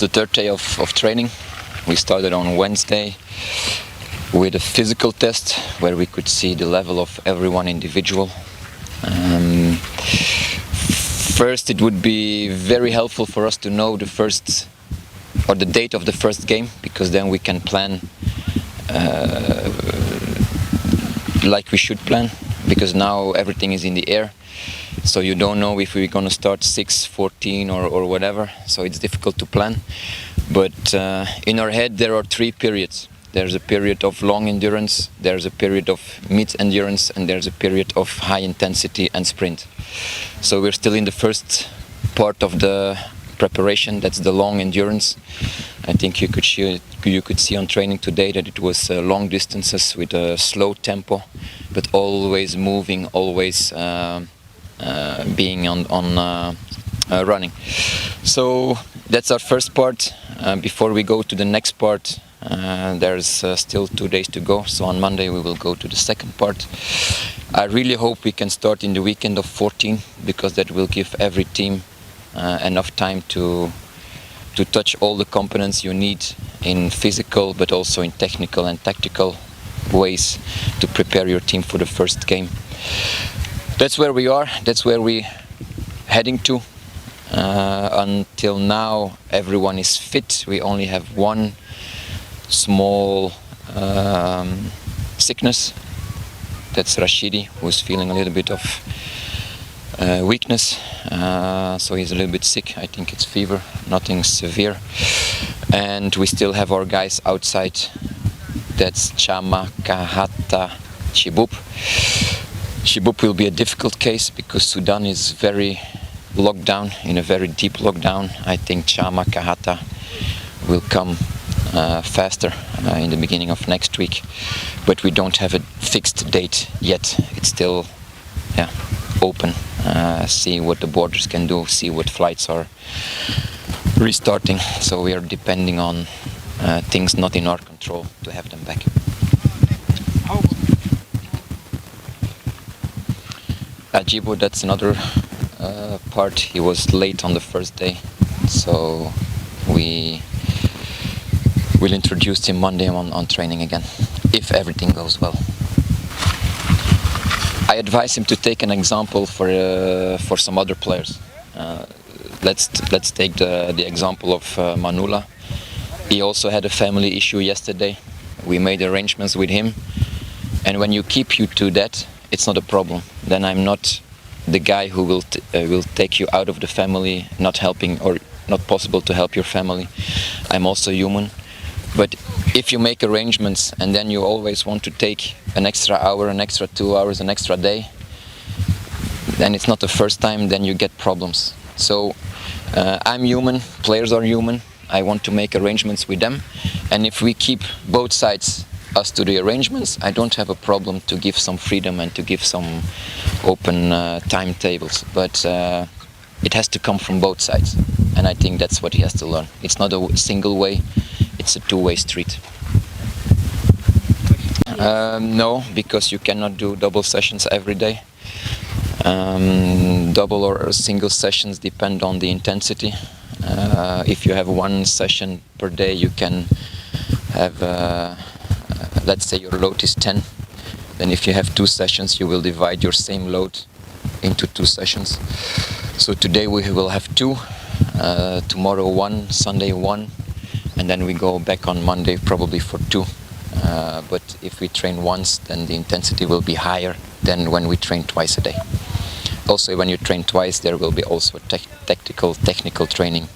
the third day of training. We started on Wednesday with a physical test where we could see the level of everyone individual. First, it would be very helpful for us to know the first or the date of the first game, because then we can plan like we should plan, because now everything is in the air. So you don't know if we're going to start 6, 14 or whatever, so it's difficult to plan. But in our head there are 3 periods. There's a period of long endurance, there's a period of mid endurance, and there's a period of high intensity and sprint. So we're still in the first part of the preparation, that's the long endurance. I think you could see on training today that it was long distances with a slow tempo, but always moving, always being on running. So that's our first part. Before we go to the next part, there's still 2 days to go, so on Monday we will go to the second part. I really hope we can start in the weekend of 14, because that will give every team enough time to touch all the components you need in physical but also in technical and tactical ways to prepare your team for the first game. That's where we are, that's where we're heading to. Until now everyone is fit. We only have one small sickness. That's Rashidi, who's feeling a little bit of weakness, so he's a little bit sick. I think it's fever, nothing severe. And we still have our guys outside. That's Chama, Kahata, Shiboub. Shiboub will be a difficult case because Sudan is very locked down, in a very deep lockdown. I think Chama, Kahata will come faster in the beginning of next week, but we don't have a fixed date yet. It's still open. See what the borders can do, see what flights are restarting. So we are depending on things not in our control to have them back. Ajibu, that's another part. He was late on the first day, so we will introduce him Monday on training again, if everything goes well. I advise him to take an example for some other players. Let's take the example of Manula. He also had a family issue yesterday. We made arrangements with him, and when you keep you to that, it's not a problem. Then I'm not the guy who will take you out of the family, not helping or not possible to help your family. I'm also human. But if you make arrangements and then you always want to take an extra hour, an extra 2 hours, an extra day, then it's not the first time, then you get problems. So I'm human, players are human. I want to make arrangements with them, and if we keep both sides us to the arrangements, I don't have a problem to give some freedom and to give some open timetables, but it has to come from both sides, and I think that's what he has to learn. It's not a single way, it's a two-way street. No, because you cannot do double sessions every day. Double or single sessions depend on the intensity. If you have one session per day, you can have, let's say your load is 10. Then if you have 2 sessions, you will divide your same load into 2 sessions. So today we will have 2, tomorrow 1, Sunday 1, and then we go back on Monday probably for 2. But if we train once, then the intensity will be higher than when we train twice a day. Also, when you train twice, there will be also technical training